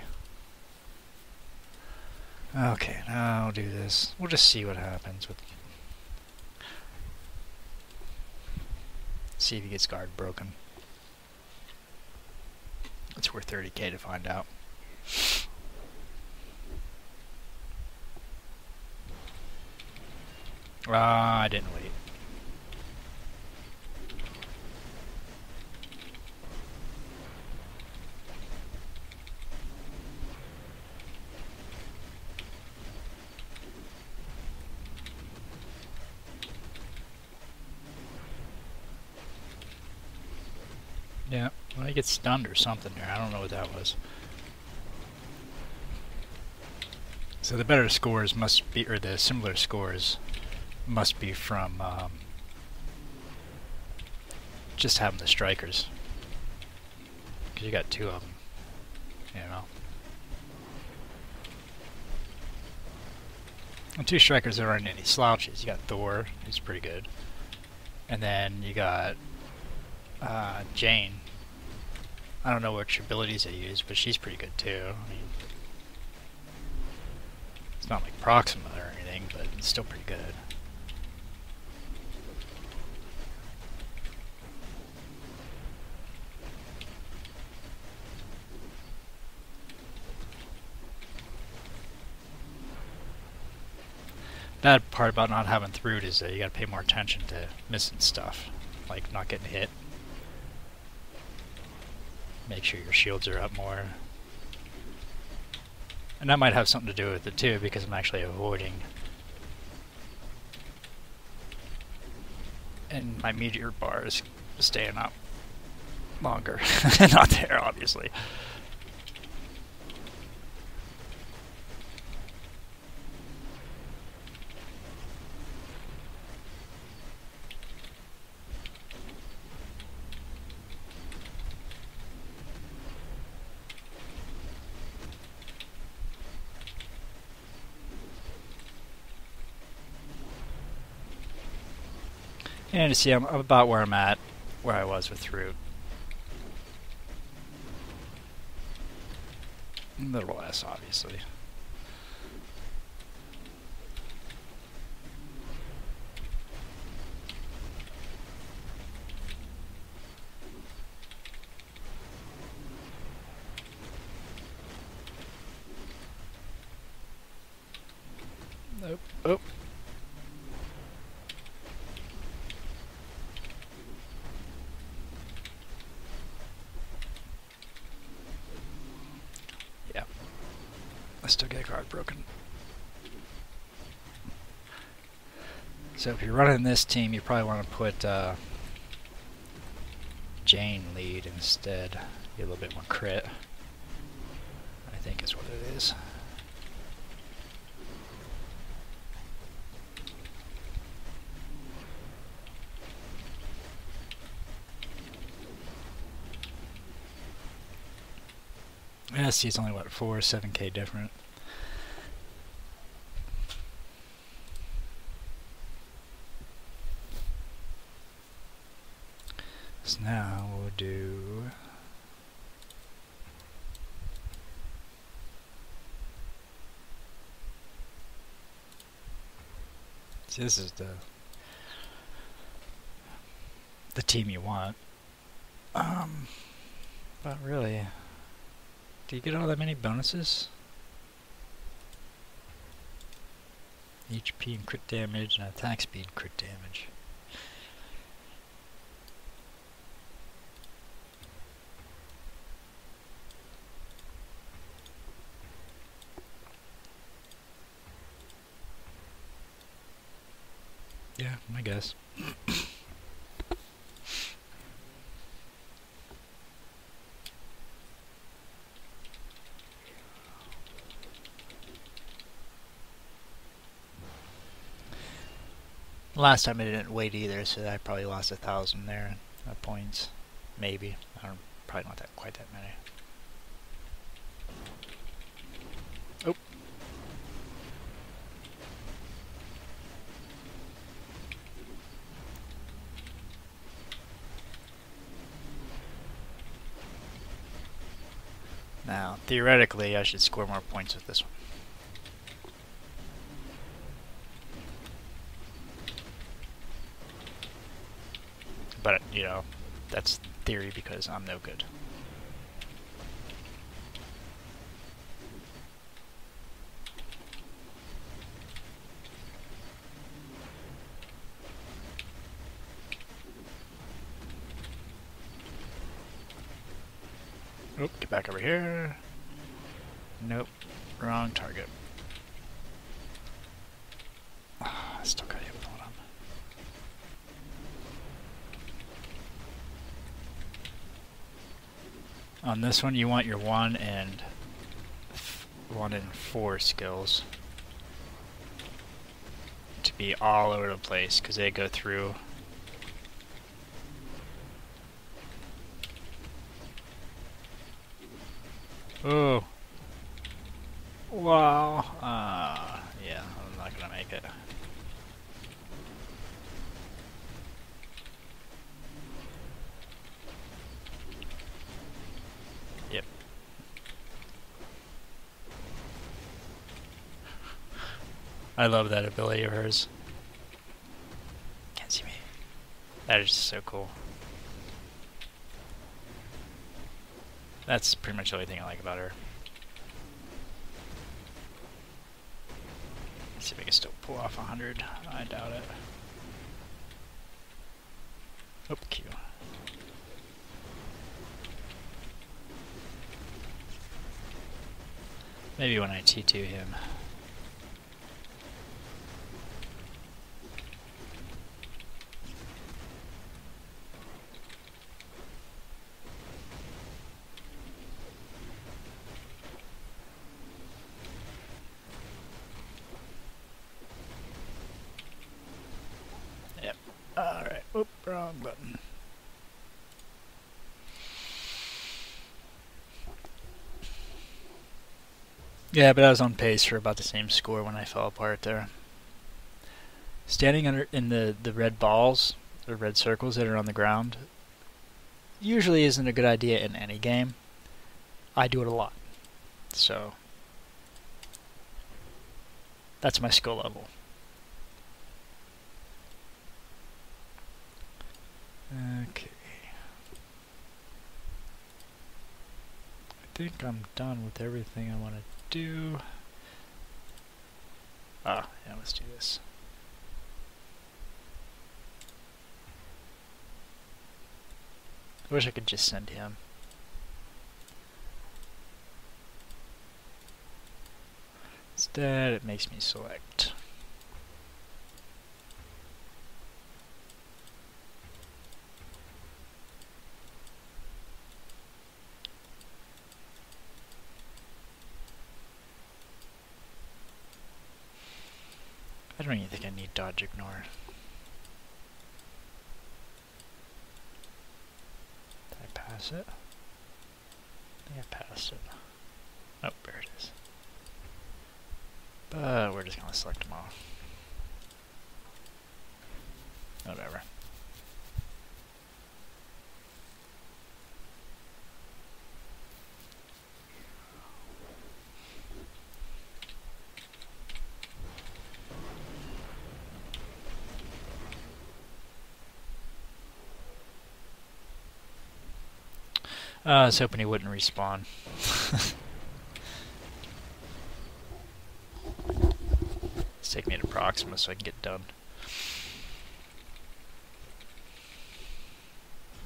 Okay, now I'll do this. We'll just see what happens with... See if he gets guard broken. It's worth 30k to find out. I didn't wait. Yeah, well, he gets stunned or something there. I don't know what that was. So the better scores must be, or the similar scores must be from just having the strikers. Because you got two of them, you know. And two strikers that aren't any slouches. You got Thor, who's pretty good. And then you got Jane. I don't know which abilities they use, but she's pretty good too. I mean, it's not like Proxima or anything, but it's still pretty good. Bad part about not having Thrud is that you gotta pay more attention to missing stuff, like not getting hit. Make sure your shields are up more. And that might have something to do with it too, because I'm actually avoiding. And my meteor bar is staying up longer. Not there, obviously. And you see, I'm about where I'm at, where I was with Root. A little less, obviously. Nope. Oh. Yeah. I still get a card broken. So if you're running this team, you probably want to put Jane lead instead. Get a little bit more crit. I think is what it is. Yeah, see, it's only what, 7K different. So now we'll do see, this is the team you want. But really, do you get all that many bonuses? HP and crit damage and attack speed and crit damage. Yeah, I guess. Last time I didn't wait either, so I probably lost 1,000 there points. Maybe. I don't, probably not that quite that many. Oh. Now, theoretically, I should score more points with this one. But, you know, that's theory because I'm no good. Oh, get back over here. Nope, wrong target. Oh, I still got hit with one of them. On this one, you want your 1 and 4 skills to be all over the place because they go through. Oh. Wow. Yeah, I'm not gonna make it. Yep. I love that ability of hers. Can't see me. That is just so cool. That's pretty much the only thing I like about her. Let's see if I can still pull off 100. I doubt it. Oh, Q. Maybe when I T2 him. Yep. Alright. Oop, wrong button. Yeah, but I was on pace for about the same score when I fell apart there. Standing under in the red balls, or red circles that are on the ground, usually isn't a good idea in any game. I do it a lot. So, that's my skill level. Okay. I think I'm done with everything I want to do. Ah, yeah, let's do this. I wish I could just send him. Instead, it makes me select. I don't even think I need dodge ignore. Did I pass it? I think I passed it. Oh, there it is. But we're just gonna select them all. Whatever. I was hoping he wouldn't respawn. Let's take me to Proxima so I can get done.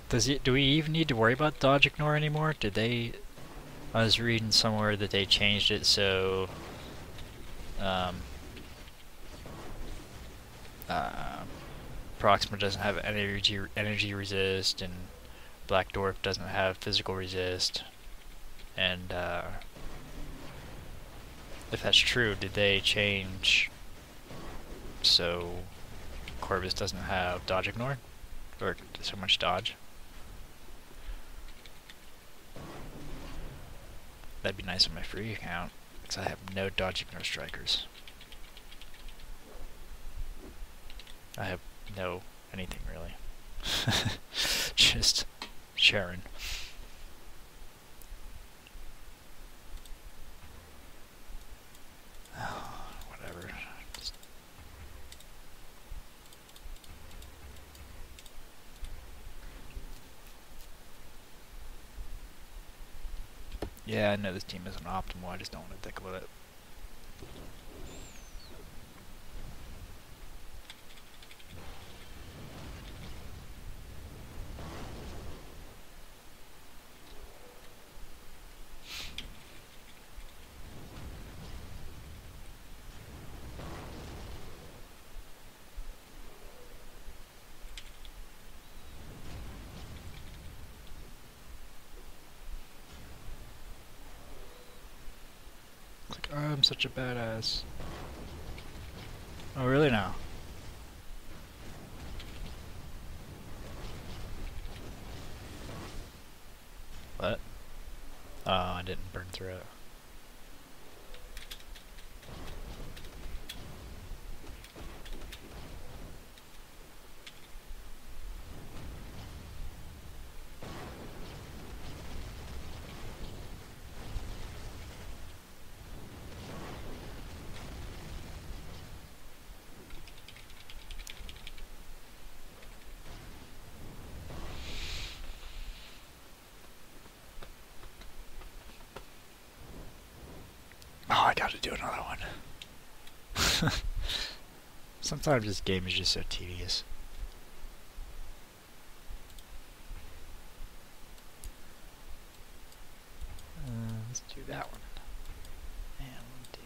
Do we even need to worry about dodge ignore anymore? I was reading somewhere that they changed it so Proxima doesn't have energy resist, and Black Dwarf doesn't have physical resist. And if that's true, did they change so Corvus doesn't have dodge ignore? Or so much dodge? That'd be nice on my free account, because I have no dodge ignore strikers. I have no anything really. Just Sharon. Whatever. Yeah, I know this team isn't optimal, I just don't want to dick with it. such a badass. Oh, really now? What? Oh, I didn't burn through it. Oh, I gotta do another one. Sometimes this game is just so tedious. Let's do that one. And we'll do...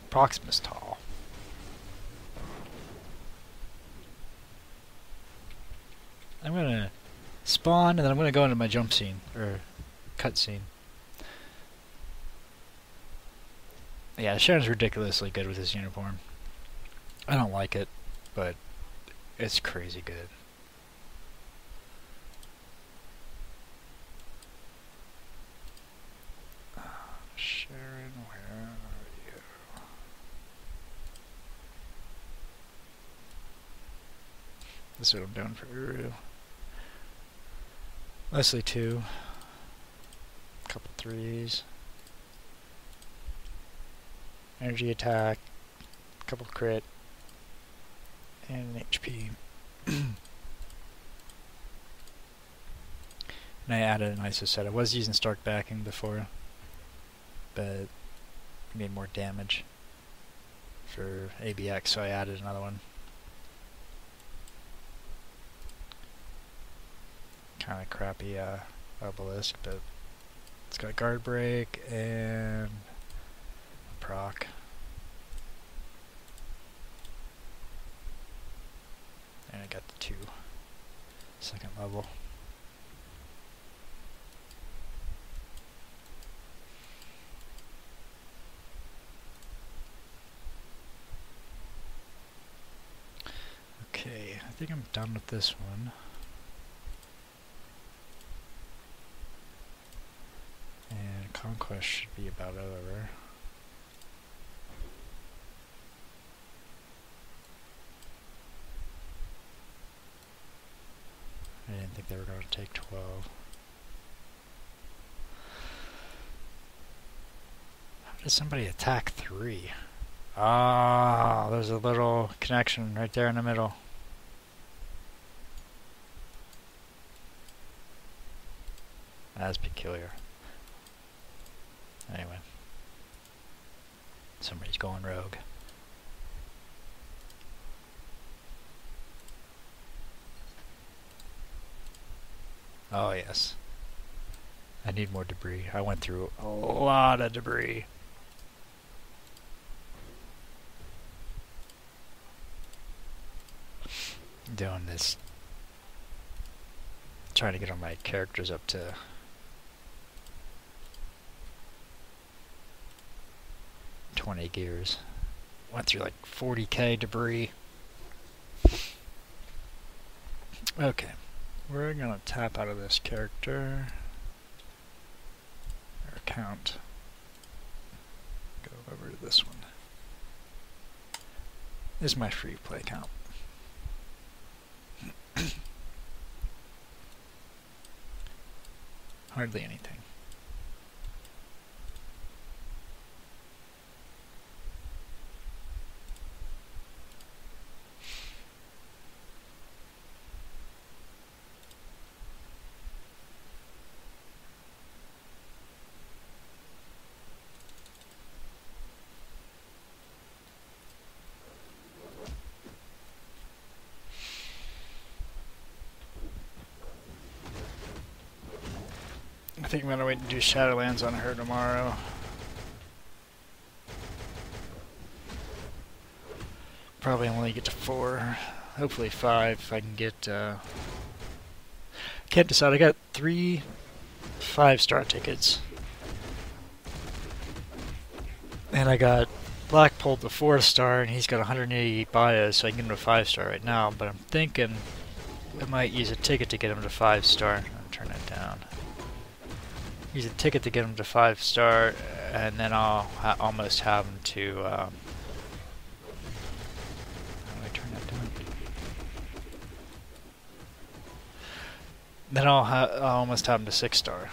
Proximus tall. I'm gonna spawn and then I'm gonna go into my jump scene or cut scene. Yeah, Sharon's ridiculously good with his uniform. I don't like it, but it's crazy good. Sharon, where are you? This is what I'm doing for Uru. Leslie 2. Couple threes. Energy attack. Couple crit. And an HP. And I added an ISO set. I was using Stark backing before, but it made more damage for ABX, so I added another one. Kind of crappy obelisk, but it's got guard break and a proc. And I got the 2 second level. Okay, I think I'm done with this one. And Conquest should be about over. I didn't think they were going to take 12. How does somebody attack 3? Ah, there's a little connection right there in the middle. That's peculiar. Anyway. Somebody's going rogue. Oh yes. I need more debris. I went through a lot of debris. Doing this. Trying to get all my characters up to 20 gears. Went through like 40k debris. Okay, we're gonna tap out of this character or account. Go over to this one. This is my free play account. Hardly anything. I think I'm gonna wait and do Shadowlands on her tomorrow. Probably only get to 4, hopefully 5 if I can get, can't decide. I got 3 5-star tickets. And I got Black pulled the 4-star and he's got 180 bios, so I can get him to 5-star right now, but I'm thinking I might use a ticket to get him to 5-star. I'll turn that down. Use a ticket to get him to 5-star, and then I'll almost have him to, how do I turn that down? Then I'll almost have him to 6-star.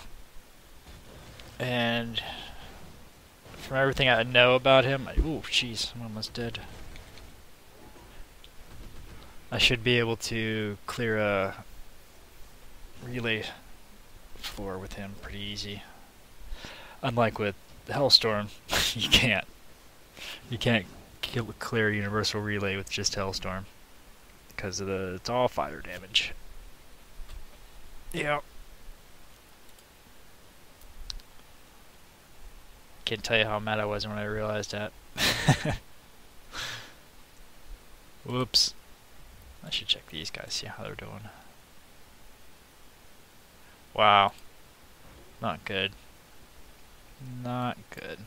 And from everything I know about him, ooh, jeez, I'm almost dead. I should be able to clear a relay floor with him pretty easy. Unlike with Hellstorm, you can't. You can't clear a universal relay with just Hellstorm because of it's all fire damage. Yep. Can't tell you how mad I was when I realized that. Whoops. I should check these guys, see how they're doing. Wow. Not good. Not good.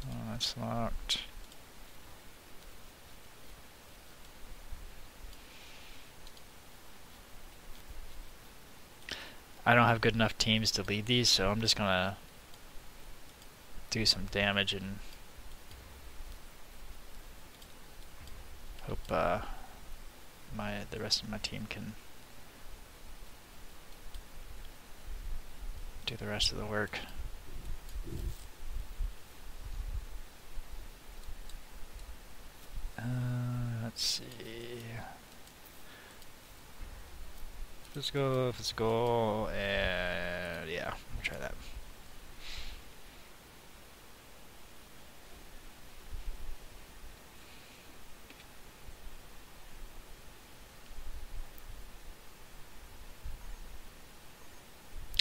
Oh, that's locked. I don't have good enough teams to lead these, so I'm just gonna do some damage and hope the rest of my team can do the rest of the work. Let's see. Physical, and yeah, we'll try that.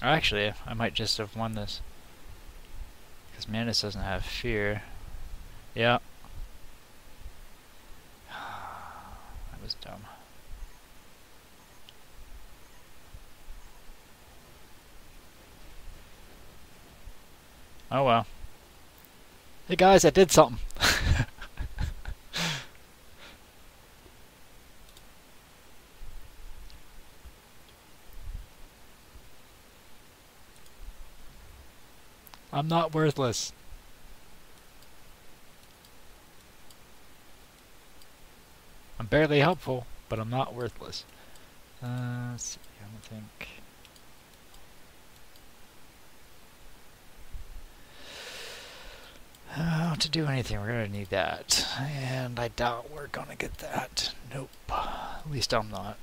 Actually, I might just have won this. Because Manus doesn't have fear. Yeah. That was dumb. Oh well. Hey guys, I did something. I'm not worthless. I'm barely helpful, but I'm not worthless. Let's see, I don't think. To do anything, we're gonna need that. And I doubt we're gonna get that. Nope. At least I'm not.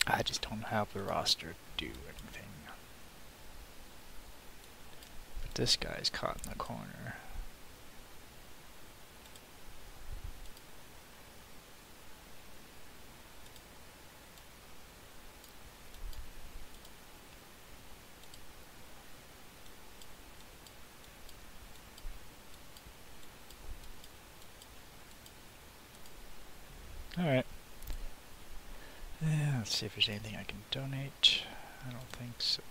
I just don't have the roster to do anything. But this guy's caught in the corner. Alright. Yeah, let's see if there's anything I can donate. I don't think so.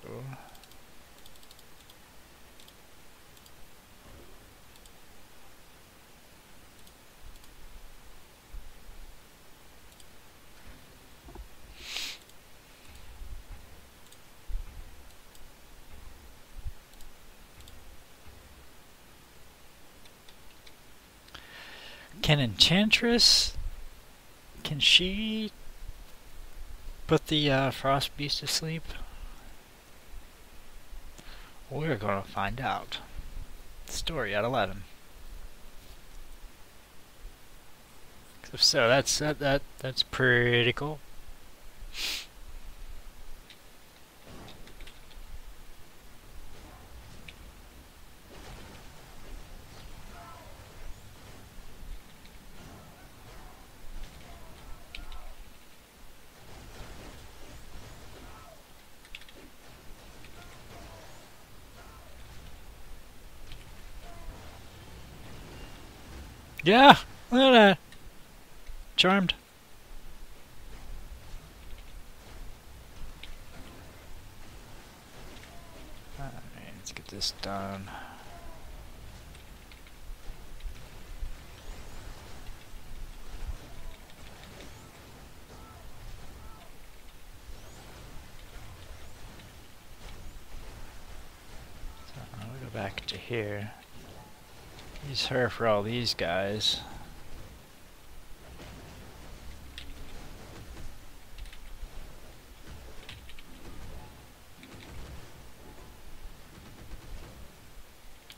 Can Enchantress... Can she put the Frost Beast to sleep? We're gonna find out. Story at 11. So that's pretty cool. Yeah, look at that. Charmed. Alright, let's get this done. So I'm gonna go back to here. Use her for all these guys.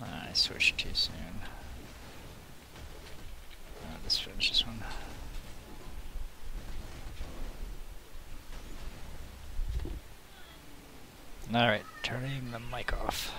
I switched too soon. Let's finish this one. Alright, turning the mic off.